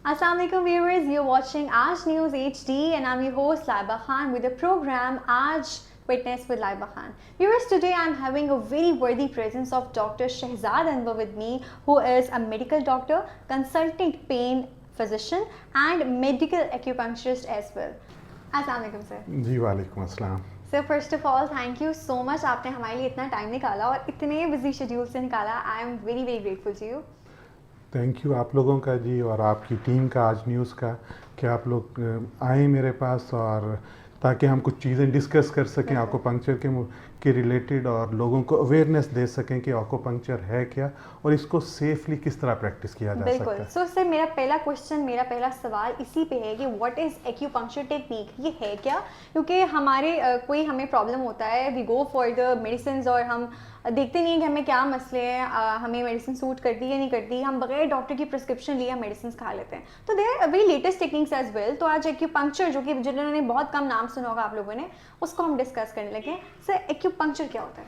Assalamu alaikum viewers, you're watching Aaj News HD and I'm your host Laiba Khan with the program Aaj Fitness with Laiba Khan. Viewers, today I'm having a very worthy presence of Dr. Shehzad Anwar with me, who is a medical doctor, consultant pain physician and medical acupuncturist as well. Assalamu alaikum sir. जी वालेकुम अस्सलाम। Sir first of all thank you so much, आपने हमारे लिए इतना time निकाला और इतने busy schedule से निकाला। I am very very grateful to you. Thank you आप लोगों का जी और आपकी टीम का आज न्यूज़ का कि आप लोग आए मेरे पास और ताकि हम कुछ चीज़ें डिस्कस कर सकें आकोपंक्चर के रिलेटेड और लोगों को अवेयरनेस दे सकें कि आकोपंक्चर है क्या और इसको सेफली किस तरह प्रैक्टिस किया जा सकता है। बिल्कुल। सो सर मेरा पहला क्वेश्चन, मेरा पहला सवाल इसी पे है कि व्हाट इज़ एक्यूपंक्चर टेक्निक, ये है क्या? क्योंकि हमारे कोई हमें प्रॉब्लम होता है, we go for the medicine और हम देखते नहीं हैं कि हमें क्या मसले हैं, हमें मेडिसिन सूट करती है या नहीं करती, हम बगैर डॉक्टर की प्रिस्क्रिप्शन लिए मेडिसिन खा लेते हैं। तो there are very latest techniques as well. तो आज एक्यूपंक्चर, जो कि जिन्होंने बहुत कम नाम सुना होगा आप लोगों ने, उसको हम डिस्कस करने लगे। सर एक्यूपंक्चर क्या होता है?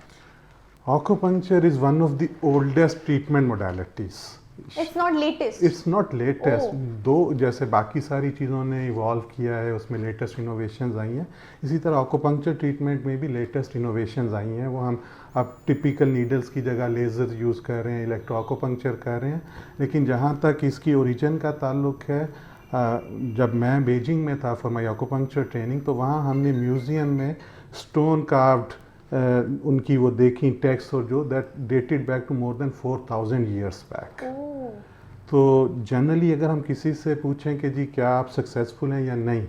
Acupuncture is one of the oldest treatment modalities. It's not latest. It's not latest. दो जैसे बाकी सारी चीज़ों ने इवॉल्व किया है, उसमें लेटेस्ट इनोवेशंस आई हैं, इसी तरह आकुपंक्चर ट्रीटमेंट में भी लेटेस्ट इनोवेशंस आई हैं। वो हम अब टिपिकल नीडल्स की जगह लेज़र यूज़ कर रहे हैं, इलेक्ट्रो आकुपंक्चर कर रहे हैं। लेकिन जहाँ तक इसकी ओरिजिन का ताल्लुक है, जब मैं बीजिंग में था फॉर माई आकुपंक्चर ट्रेनिंग, तो वहाँ हमने म्यूज़ियम में स्टोन कार्व्ड उनकी वो देखी टेक्स्ट और जो that dated back to more than 4000 years back. तो जनरली अगर हम किसी से पूछें कि जी क्या आप सक्सेसफुल हैं या नहीं,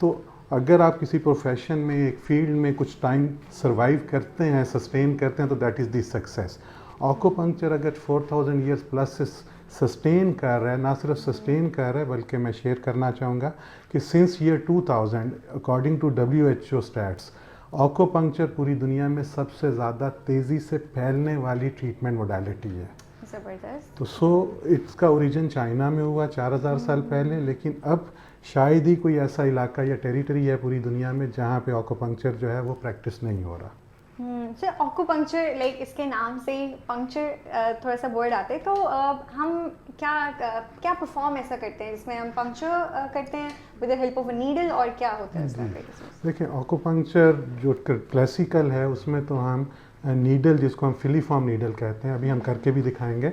तो अगर आप किसी प्रोफेशन में एक फील्ड में कुछ टाइम सर्वाइव करते हैं, सस्टेन करते हैं, तो दैट इज़ द सक्सेस। आकुपंक्चर अगर 4000 ईयर्स प्लस से सस्टेन कर रहा है, ना सिर्फ सस्टेन कर रहा है बल्कि मैं शेयर करना चाहूँगा कि since year 2000 according to WHO stats, acupuncture पूरी दुनिया में सबसे ज़्यादा तेज़ी से फैलने वाली ट्रीटमेंट मोडालिटी है। ज़बरदस्त। तो इसका ओरिजिन चाइना में हुआ 4000 साल पहले, लेकिन अब शायद ही कोई ऐसा इलाका या टेरिटरी है पूरी दुनिया में जहाँ पे आकुपंक्चर जो है वो प्रैक्टिस नहीं हो रहा। सर आकुपंक्चर, लाइक इसके नाम से ही पंक्चर थोड़ा सा वर्ड आते हैं, तो हम क्या परफॉर्म ऐसा करते हैं जिसमें हम पंक्चर करते हैं with the help of a needle, और क्या होता है इसमें? देखिए आकुपंक्चर जो क्लासिकल है उसमें तो हम नीडल, जिसको हम फिलीफॉर्म नीडल कहते हैं, अभी हम करके भी दिखाएंगे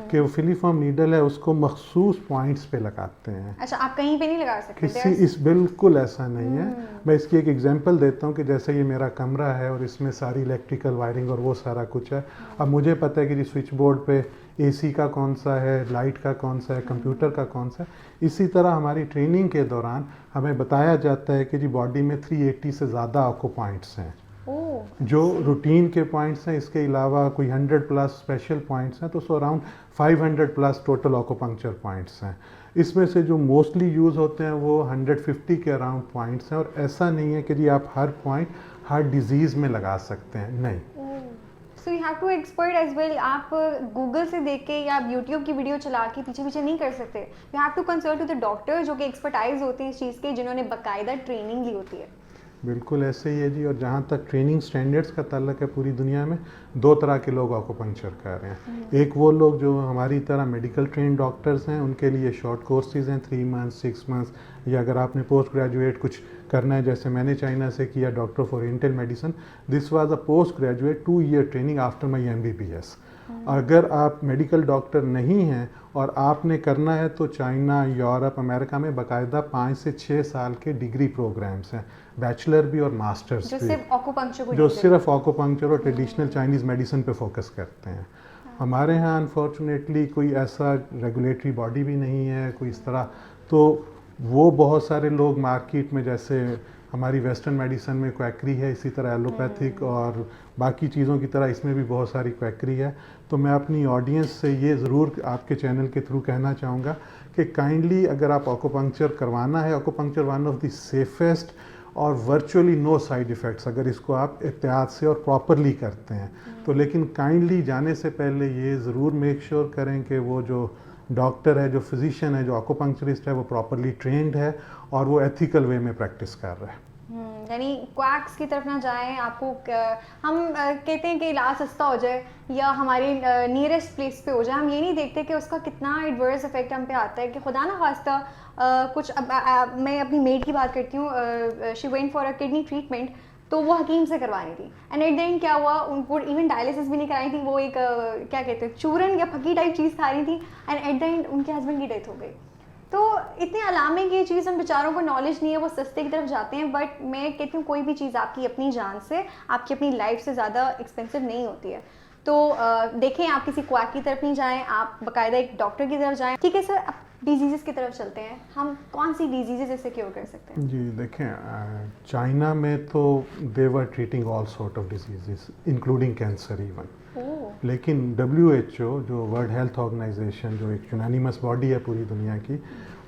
कि वो फिलीफॉर्म नीडल है, उसको मखसूस पॉइंट्स पे लगाते हैं। अच्छा, आप कहीं पे नहीं लगा सकते? इस बिल्कुल ऐसा नहीं है। मैं इसकी एक एग्जांपल देता हूँ कि जैसे ये मेरा कमरा है और इसमें सारी इलेक्ट्रिकल वायरिंग और वो सारा कुछ है। अब मुझे पता है कि जी स्विच बोर्ड पे AC का कौन सा है, लाइट का कौन सा है, कंप्यूटर का कौन सा है। इसी तरह हमारी ट्रेनिंग के दौरान हमें बताया जाता है कि जी बॉडी में 380 से ज़्यादा आको पॉइंट्स हैं जो रूटीन के पॉइंट्स हैं। इसके अलावा कोई 100 प्लस स्पेशल पॉइंट्स हैं, तो so around 500 plus total acupuncture points हैं। इसमें से जो मोस्टली यूज़ होते हैं वो 150 के अराउंड पॉइंट्स हैं। और ऐसा नहीं है कि जी आप हर पॉइंट हर डिजीज़ में लगा सकते हैं, नहीं। So you have to expert as well. आप गूगल से देख के या यूट्यूब की वीडियो चला के पीछे पीछे नहीं कर सकते। You have to consult with the doctor जो कि एक्सपर्टाइज होते हैं इस चीज़ के, जिन्होंने बाकायदा ट्रेनिंग ली होती है। बिल्कुल ऐसे ही है जी। और जहाँ तक ट्रेनिंग स्टैंडर्ड्स का ताल्लुक है, पूरी दुनिया में दो तरह के लोग आकुपंक्चर कर रहे हैं। एक वो लोग जो हमारी तरह मेडिकल ट्रेन डॉक्टर्स हैं, उनके लिए शॉर्ट कोर्सेज हैं 3 मंथ्स 6 मंथ्स, या अगर आपने पोस्ट ग्रेजुएट कुछ करना है जैसे मैंने चाइना से किया doctor for oriental medicine, this was a post graduate 2 ear training after my MBBS। अगर आप मेडिकल डॉक्टर नहीं हैं और आपने करना है तो चाइना, यूरोप, अमेरिका में बाकायदा 5 से 6 साल के डिग्री प्रोग्राम्स हैं, बैचलर भी और मास्टर्स भी, जो सिर्फ आकुपंक्चर और ट्रेडिशनल चाइनीज़ मेडिसिन पे फोकस करते हैं। हमारे यहाँ अनफॉर्चुनेटली कोई ऐसा रेगुलेटरी बॉडी भी नहीं है कोई इस तरह। तो वो बहुत सारे लोग मार्केट में, जैसे हमारी वेस्टर्न मेडिसिन में क्वैकरी है, इसी तरह एलोपैथिक और बाकी चीज़ों की तरह इसमें भी बहुत सारी क्वैकरी है। तो मैं अपनी ऑडियंस से ये ज़रूर आपके चैनल के थ्रू कहना चाहूँगा कि काइंडली अगर आप आकुपंक्चर करवाना है, आकुपंक्चर वन ऑफ द सेफेस्ट और वर्चुअली नो साइड इफ़ेक्ट्स, अगर इसको आप एहतियात से और प्रॉपरली करते हैं तो। लेकिन काइंडली जाने से पहले ये ज़रूर मेक श्योर करें कि वो जो डॉक्टर है, जो फिजिशियन है, जो आकुपंक्चरिस्ट है, वो प्रॉपरली ट्रेंड है और वो एथिकल वे में प्रैक्टिस कर रहा है। यानी क्वैक्स की तरफ ना जाएं, आपको हम कहते हैं कि इलाज सस्ता हो जाए या हमारे नियरेस्ट प्लेस पे हो जाए, हम ये नहीं देखते कि उसका कितना एडवर्स इफेक्ट हम पे आता है। कि खुदा ना खास्ता कुछ मैं अपनी मेड की बात करती हूँ, she went for a kidney treatment, तो वो हकीम से करवानी थी एंड एट द एंड क्या हुआ, उनको इवन डायलिसिस भी नहीं कराई थी, वो एक क्या कहते हैं चूरन या फकी टाइप चीज़ खा रही थी एंड एट द एंड उनके हस्बैंड की डेथ हो गई। तो इतने अलार्मिंग ये चीज़, उन बेचारों को नॉलेज नहीं है, वो सस्ते की तरफ जाते हैं। बट मैं कहती हूँ कोई भी चीज़ आपकी अपनी जान से, आपकी अपनी लाइफ से ज़्यादा एक्सपेंसिव नहीं होती है। तो देखें, आप किसी क्वैक की तरफ नहीं जाएं, आप बाकायदा एक डॉक्टर की तरफ जाएं। ठीक है सर, अब डिजीज़ की तरफ चलते हैं, हम कौन सी डिजीज़ इससे क्योर कर सकते हैं? जी देखें, चाइना में तो they were treating all sort of diseases including cancer even, लेकिन WHO जो वर्ल्ड हेल्थ ऑर्गेनाइजेशन, जो एक यूनानिमस बॉडी है पूरी दुनिया की,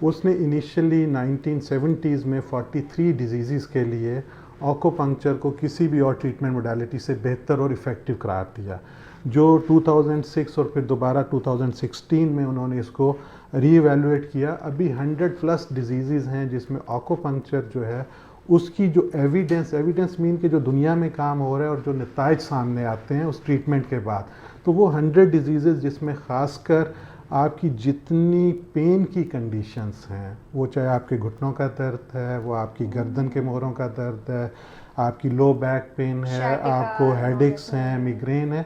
उसने इनिशियली 1970s में 43 डिजीज़ के लिए ऑकोपंक्चर को किसी भी और ट्रीटमेंट मोडालिटी से बेहतर और इफ़ेक्टिव करार दिया, जो 2006 और फिर दोबारा 2016 में उन्होंने इसको रीएवैल्यूएट किया। अभी 100+ डिजीज़ हैं जिसमें ऑकोपंक्चर जो है उसकी जो एविडेंस मीन के जो दुनिया में काम हो रहा है और जो नताइज सामने आते हैं उस ट्रीटमेंट के बाद, तो वो 100 डिजीज़ जिसमें ख़ासकर आपकी जितनी पेन की कंडीशंस हैं, वो चाहे आपके घुटनों का दर्द है, वो आपकी गर्दन के मोहरों का दर्द है, आपकी लो बैक पेन है, आपको हेडेक्स हैं, मिग्रेन है,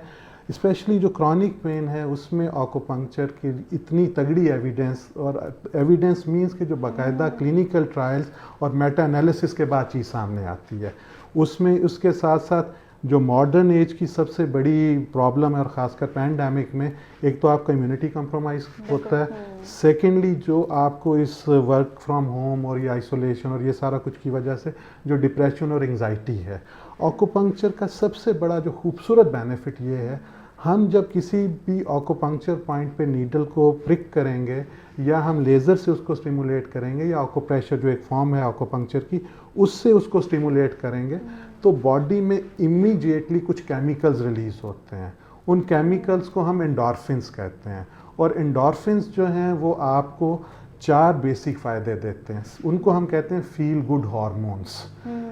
स्पेशली जो क्रॉनिक पेन है उसमें ऑकोपंक्चर की इतनी तगड़ी एविडेंस, और एविडेंस मींस कि जो बाकायदा क्लिनिकल ट्रायल्स और मेटा एनालिसिस के बाद चीज़ सामने आती है उसमें। उसके साथ साथ जो मॉडर्न एज की सबसे बड़ी प्रॉब्लम है, और ख़ासकर पैंडेमिक में, एक तो आपका इम्यूनिटी कंप्रोमाइज़ होता है, सेकेंडली जो आपको इस वर्क फ्रॉम होम और ये आइसोलेशन और ये सारा कुछ की वजह से जो डिप्रेशन और एंजाइटी है। ऑकोपंक्चर का सबसे बड़ा जो खूबसूरत बेनिफिट ये है, हम जब किसी भी ऑकोपंक्चर पॉइंट पे नीडल को प्रिक करेंगे या हम लेज़र से उसको स्टिमुलेट करेंगे या ऑकोप्रेशर जो एक फॉर्म है ऑकोपंक्चर की, उससे उसको स्टिमुलेट करेंगे, तो बॉडी में इमीडिएटली कुछ केमिकल्स रिलीज होते हैं। उन केमिकल्स को हम एंडोर्फिन्स कहते हैं, और एंडोर्फिन्स जो हैं वो आपको 4 बेसिक फ़ायदे देते हैं। उनको हम कहते हैं फील गुड हार्मोन्स।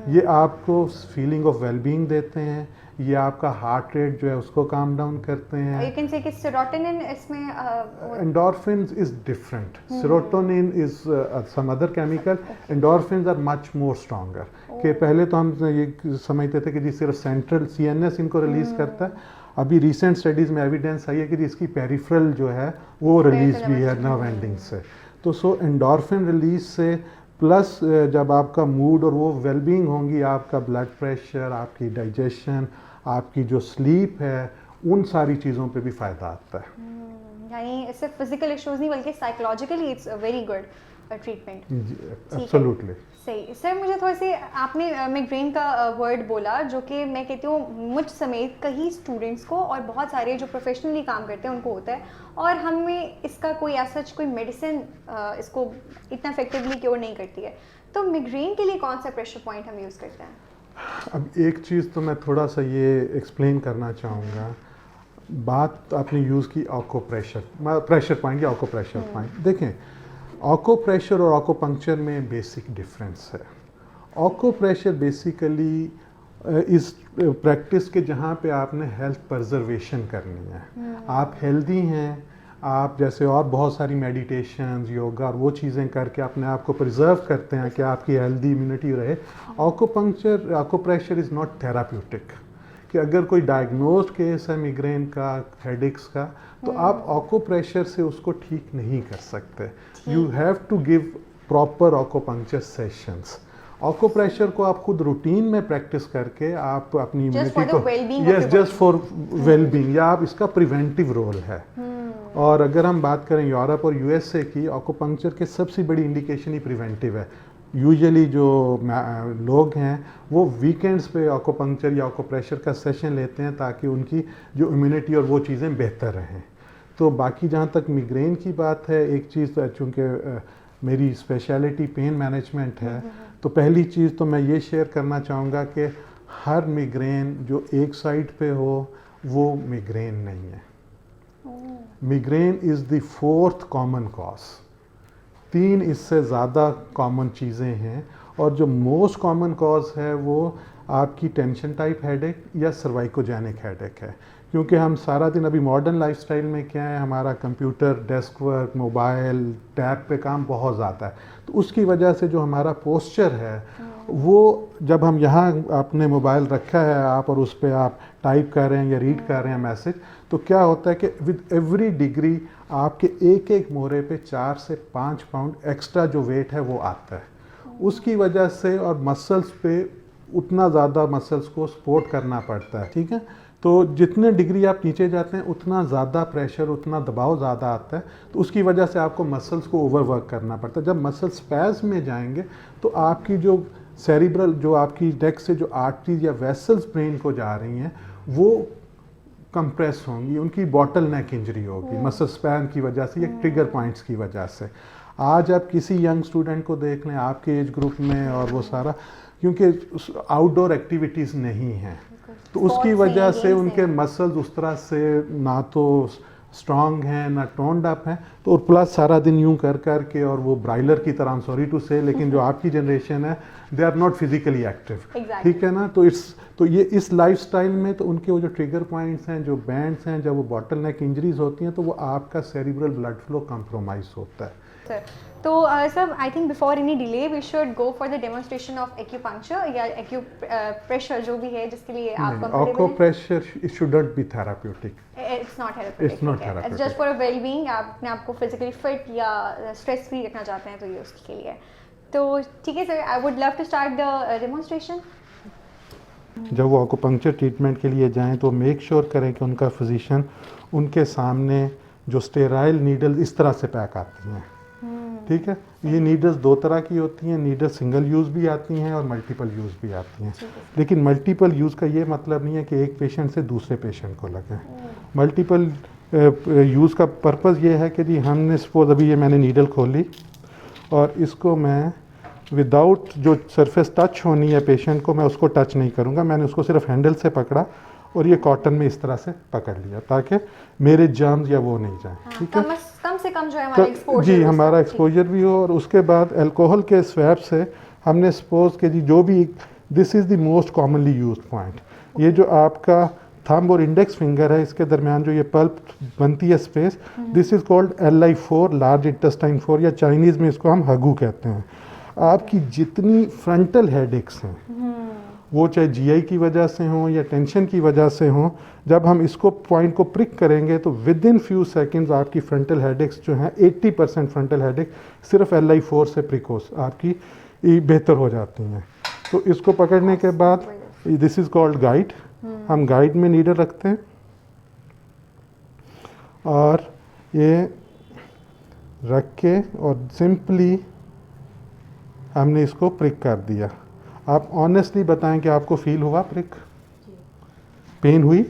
ये आपको फीलिंग ऑफ वेलबींग देते हैं, ये आपका हार्ट रेट जो है उसको काम डाउन करते हैं। यू कैन से कि सेरोटोनिन इसमें endorphins is different, serotonin is some other chemical, endorphins are much more stronger. कि पहले तो हम ये समझते थे कि जी सिर्फ सेंट्रल CNS इनको रिलीज करता है, अभी रिसेंट स्टडीज़ में एविडेंस आई है कि इसकी पेरिफेरल जो है वो रिलीज भी है नर्व एंडिंग से। तो सो एंडोर्फिन रिलीज से प्लस जब आपका मूड और वो वेलबींग होंगी, आपका ब्लड प्रेशर, आपकी डाइजेशन, आपकी जो स्लीप है, उन सारी चीज़ों पे भी फ़ायदा आता है। यानी सिर्फ फिजिकल इश्यूज नहीं बल्कि psychologically it's a very good treatment. Absolutely सही। सर मुझे थोड़ी सी, आपने मिग्रेन का वर्ड बोला, जो कि मैं कहती हूँ मुझ समेत कई स्टूडेंट्स को और बहुत सारे जो प्रोफेशनली काम करते हैं उनको होता है, और हमें इसका कोई ऐसा कोई मेडिसिन इसको इतना इफेक्टिवली क्योर नहीं करती है। तो मिग्रेन के लिए कौन सा प्रेशर पॉइंट हम यूज़ करते हैं? अब एक चीज़ तो मैं थोड़ा सा ये एक्सप्लेन करना चाहूँगा। बात आपने यूज़ की प्रेशर पॉइंट या ऑको प्रेशर पॉइंट। देखें, ऑको प्रेशर और ऑको पंक्चर में बेसिक डिफरेंस है। ऑको प्रेशर बेसिकली इस प्रैक्टिस के जहाँ पे आपने हेल्थ प्रिजर्वेशन करनी है, आप हेल्दी हैं, आप जैसे और बहुत सारी मेडिटेशंस, योगा और वो चीज़ें करके अपने आप को प्रिजर्व करते हैं कि आपकी हेल्दी इम्यूनिटी रहे। ऑको प्रेशर इज़ नॉट थेराप्यूटिक। कि अगर कोई डायग्नोज्ड केस है मिग्रेन का, हेडेक्स का, तो आप ऑको प्रेशर से उसको ठीक नहीं कर सकते। You have to give proper acupuncture sessions. Acupressure को आप खुद रूटीन में प्रैक्टिस करके आप अपनी इम्यूनिटी को, जस्ट फॉर वेलबींग, या आप इसका प्रिवेंटिव रोल है। और अगर हम बात करें यूरोप और USA की, ऑकोपंक्चर के सबसे बड़ी इंडिकेशन ही प्रिवेंटिव है। यूजुअली जो लोग हैं वो वीकेंड्स पे ऑकोपंक्चर या ऑको प्रेशर का सेशन लेते हैं ताकि उनकी जो इम्यूनिटी और वो चीज़ें बेहतर रहें। तो बाकी जहाँ तक मिग्रेन की बात है, एक चीज़ तो चूँकि मेरी स्पेशलिटी पेन मैनेजमेंट है, तो पहली चीज़ तो मैं ये शेयर करना चाहूँगा कि हर मिग्रेन जो एक साइड पे हो वो मिग्रेन नहीं है। Migraine is the 4th common cause. 3 इससे ज़्यादा कॉमन चीज़ें हैं, और जो मोस्ट कॉमन कॉज है वो आपकी टेंशन टाइप हेडेक या सर्वाइकोजेनिक हेडेक है, क्योंकि हम सारा दिन अभी मॉडर्न लाइफस्टाइल में क्या है, हमारा computer, desk work, mobile, tab पे काम बहुत ज़्यादा है, तो उसकी वजह से जो हमारा पोस्चर है वो, जब हम यहाँ आपने मोबाइल रखा है आप और उस पर आप टाइप कर रहे हैं या रीड कर रहे हैं मैसेज, तो क्या होता है कि विद एवरी डिग्री आपके एक एक मोहरे पे 4 से 5 पाउंड एक्स्ट्रा जो वेट है वो आता है, उसकी वजह से, और मसल्स पे उतना ज़्यादा मसल्स को सपोर्ट करना पड़ता है, ठीक है। तो जितने डिग्री आप नीचे जाते हैं उतना ज़्यादा प्रेशर, उतना दबाव ज़्यादा आता है, तो उसकी वजह से आपको मसल्स को ओवरवर्क करना पड़ता है। जब मसल स्पैज़ में जाएंगे तो आपकी जो सेरिब्रल, जो आपकी नेक से जो आर्टरीज या वेसल्स ब्रेन को जा रही हैं वो कंप्रेस होंगी, उनकी बॉटल नेक इंजरी होगी मसल स्पैन की वजह से या ट्रिगर पॉइंट्स की वजह से। आज आप किसी यंग स्टूडेंट को देख लें आपके एज ग्रुप में, और वो सारा क्योंकि आउटडोर एक्टिविटीज़ नहीं हैं, तो उसकी वजह से उनके मसल्स उस तरह से ना तो स्ट्रांग हैं ना टोन्ड अप हैं, तो और प्लस सारा दिन यूं कर कर के, और वो ब्राइलर की तरह, सॉरी टू से, लेकिन जो आपकी जनरेशन है they are not physically active, ठीक है ना। तो ये इस लाइफस्टाइल में तो उनके वो जो ट्रिगर पॉइंट्स हैं, जो बैंड्स हैं, जब वो बॉटल नेक इंजरीज होती हैं तो वो आपका सेरिब्रल ब्लड फ्लो कंप्रोमाइज होता है। तो sir I think before any delay we should go for the demonstration of acupuncture या एक्यूप्रेशर जो भी है जिसके लिए आप कंफर्टेबल हैं। Acupressure it shouldn't be therapeutic, it's not therapeutic, it's not therapeutic, it's just for a well being. आपने आपको फिजिकली फिट या स्ट्रेस फ्री रखना चाहते हैं तो ये उसके लिए। तो ठीक है sir, I would love to start the demonstration. जब वो एक्यूपंक्चर ट्रीटमेंट के लिए जाएं तो मेक श्योर करें कि उनका फिजिशियन उनके सामने जो स्टेराइल नीडल इस तरह से पैक आती हैं, ठीक है। ये नीडल्स दो तरह की होती हैं, नीडल सिंगल यूज़ भी आती हैं और मल्टीपल यूज़ भी आती हैं, लेकिन मल्टीपल यूज़ का ये मतलब नहीं है कि एक पेशेंट से दूसरे पेशेंट को लगे। मल्टीपल यूज़ का पर्पज़ ये है कि जी हमने सपोज अभी ये मैंने नीडल खोली और इसको मैं विदाउट जो सरफेस टच होनी है पेशेंट को, मैं उसको टच नहीं करूँगा, मैंने उसको सिर्फ हैंडल से पकड़ा और ये कॉटन में इस तरह से पकड़ लिया ताकि मेरे जर्म्स या वो नहीं जाए, ठीक है। कम से कम जो है हमारा एक्सपोजर, जी हमारा एक्सपोजर भी हो। और उसके बाद अल्कोहल के स्वैब से हमने सपोज के जी जो भी, this is the most commonly used point, ये जो आपका थंब और इंडेक्स फिंगर है इसके दरमियान जो ये पल्प बनती है space, this is called LI4, large intestine 4, या चाइनीज़ में इसको हम हगू कहते हैं। आपकी जितनी फ्रंटल हेडेक्स हैं वो चाहे GI की वजह से हों या टेंशन की वजह से हों, जब हम इसको पॉइंट को प्रिक करेंगे तो विद इन फ्यू सेकेंड्स आपकी फ्रंटल हेडेक्स जो हैं 80% फ्रंटल हेडेक सिर्फ LI4 से प्रिक हो आपकी बेहतर हो जाती हैं। तो इसको पकड़ने के बाद दिस इज़ कॉल्ड गाइड, हम गाइड में नीडल रखते हैं और ये रख के और सिंपली हमने इसको प्रिक कर दिया। आप ऑनेस्टली बताएं कि आपको फील हुआ प्रिक, पेन हुई?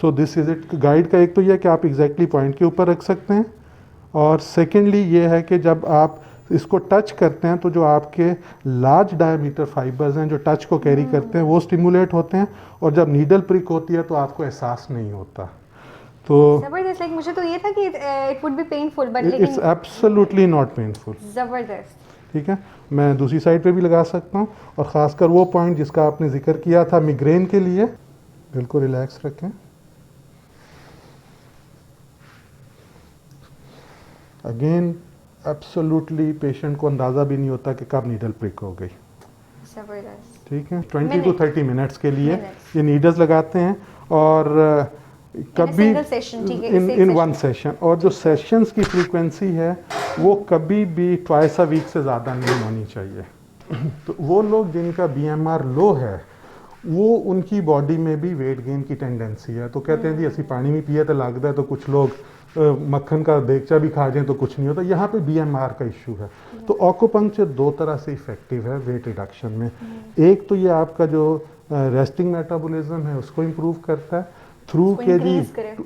So this is it. Guide का एक तो यह है कि आप एग्जैक्टली पॉइंट के ऊपर रख सकते हैं, और सेकेंडली ये है कि जब आप इसको टच करते हैं तो जो आपके लार्ज डायमीटर फाइबर्स हैं जो टच को कैरी करते हैं वो स्टिमुलेट होते हैं, और जब नीडल प्रिक होती है तो आपको एहसास नहीं होता। तो जबरदस्त, लाइक मुझे तो ये था कि it would be painful, but it's absolutely not painful. जबरदस्त, ठीक है। मैं दूसरी साइड पे भी लगा सकता हूँ, और ख़ासकर वो पॉइंट जिसका आपने जिक्र किया था मिग्रेन के लिए, बिल्कुल रिलैक्स रखें। अगेन एब्सोल्युटली पेशेंट को अंदाज़ा भी नहीं होता कि कब नीडल प्रिक हो गई। जबरदस्त, ठीक है। 20 to 30 मिनट्स के लिए ये नीडल्स लगाते हैं, और कभी इन वन सेशन, और जो सेशंस की फ्रीक्वेंसी है वो कभी भी ट्वाइस अ वीक से ज़्यादा नहीं होनी चाहिए। तो वो लोग जिनका BMR लो है वो उनकी बॉडी में भी वेट गेन की टेंडेंसी है, तो कहते हैं जी असी पानी भी पिए तो लगता है, तो कुछ लोग मक्खन का देगचा भी खा जाएं तो कुछ नहीं होता। यहाँ पे BMR का इशू है। तो एक्यूपंक्चर दो तरह से इफेक्टिव है वेट रिडक्शन में। एक तो ये आपका जो रेस्टिंग मेटाबॉलिज्म है उसको इम्प्रूव करता है थ्रू के जी,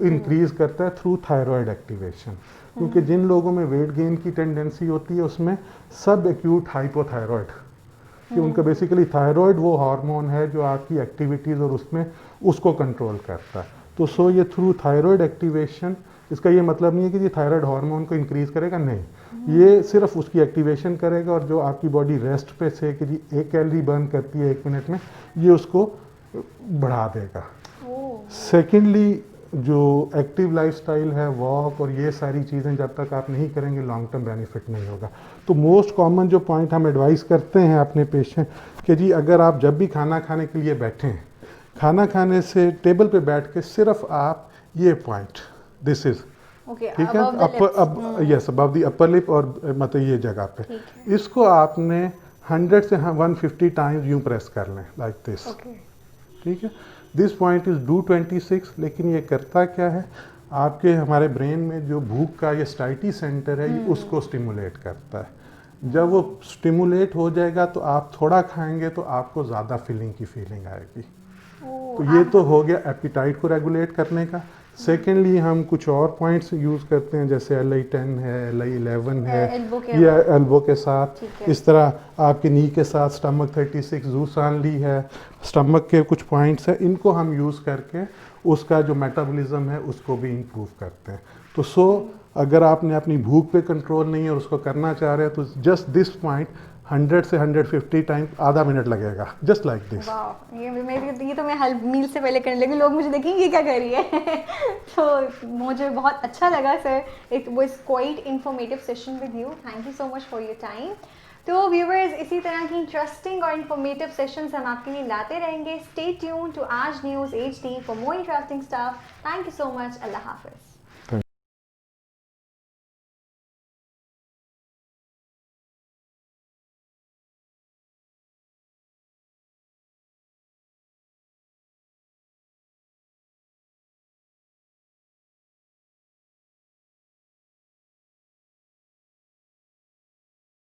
इंक्रीज करता है थ्रू थायराइड एक्टिवेशन, क्योंकि जिन लोगों में वेट गेन की टेंडेंसी होती है उसमें सब एक्यूट हाइपोथायरॉयड, कि उनका बेसिकली थायराइड वो हार्मोन है जो आपकी एक्टिविटीज़ और उसमें उसको कंट्रोल करता है। तो सो ये थ्रू थायराइड एक्टिवेशन इसका ये मतलब नहीं है कि ये थायराइड हार्मोन को इंक्रीज करेगा, नहीं, ये सिर्फ उसकी एक्टिवेशन करेगा और जो आपकी बॉडी रेस्ट पे से कि जी 1 कैलोरी बर्न करती है 1 मिनट में, ये उसको बढ़ा देगा। सेकेंडली जो एक्टिव लाइफस्टाइल है, वॉक और ये सारी चीज़ें जब तक आप नहीं करेंगे लॉन्ग टर्म बेनिफिट नहीं होगा। तो मोस्ट कॉमन जो पॉइंट हम एडवाइस करते हैं अपने पेशेंट कि जी अगर आप जब भी खाना खाने के लिए बैठें, खाना खाने से टेबल पे बैठ के सिर्फ आप ये पॉइंट, दिस इज ठीक है, yes above the upper lip और मतलब ये जगह पे, इसको आपने 100 से 150 टाइम्स यूं प्रेस कर लें लाइक दिस, ठीक है। दिस पॉइंट इज डू 26, लेकिन ये करता क्या है, आपके हमारे ब्रेन में जो भूख का ये स्टाइटी सेंटर है ये उसको स्टिमुलेट करता है। जब वो स्टिमुलेट हो जाएगा तो आप थोड़ा खाएंगे तो आपको ज़्यादा फिलिंग की फीलिंग आएगी। तो ये तो हो गया एपिटाइट को रेगुलेट करने का। सेकेंडली हम कुछ और पॉइंट्स यूज़ करते हैं जैसे LI10 है, LI11 है, या एल्बो के साथ, इस तरह आपके नी के साथ स्टमक 36 जूसानली है, स्टमक के कुछ पॉइंट्स हैं, इनको हम यूज़ करके उसका जो मेटाबॉलिज्म है उसको भी इम्प्रूव करते हैं। तो अगर आपने अपनी भूख पे कंट्रोल नहीं है और उसको करना चाह रहे हैं तो जस्ट दिस पॉइंट 100 से 150 टाइम आधा मिनट लगेगा, जस्ट लाइक दिस। ये तो मैं हर मील से पहले करने लगी, लोग मुझे देखेंगे क्या कर रही है। तो मुझे बहुत अच्छा लगा sir, it was quite informative session with you, thank you so much for your time. तो व्यूवर्स, इसी तरह की इंटरेस्टिंग और इन्फॉर्मेटिव सेशंस हम आपके लिए लाते रहेंगे। Stay tune to Aaj news HD for more interesting stuff. Thank you so much, अल्लाह हाफिज़।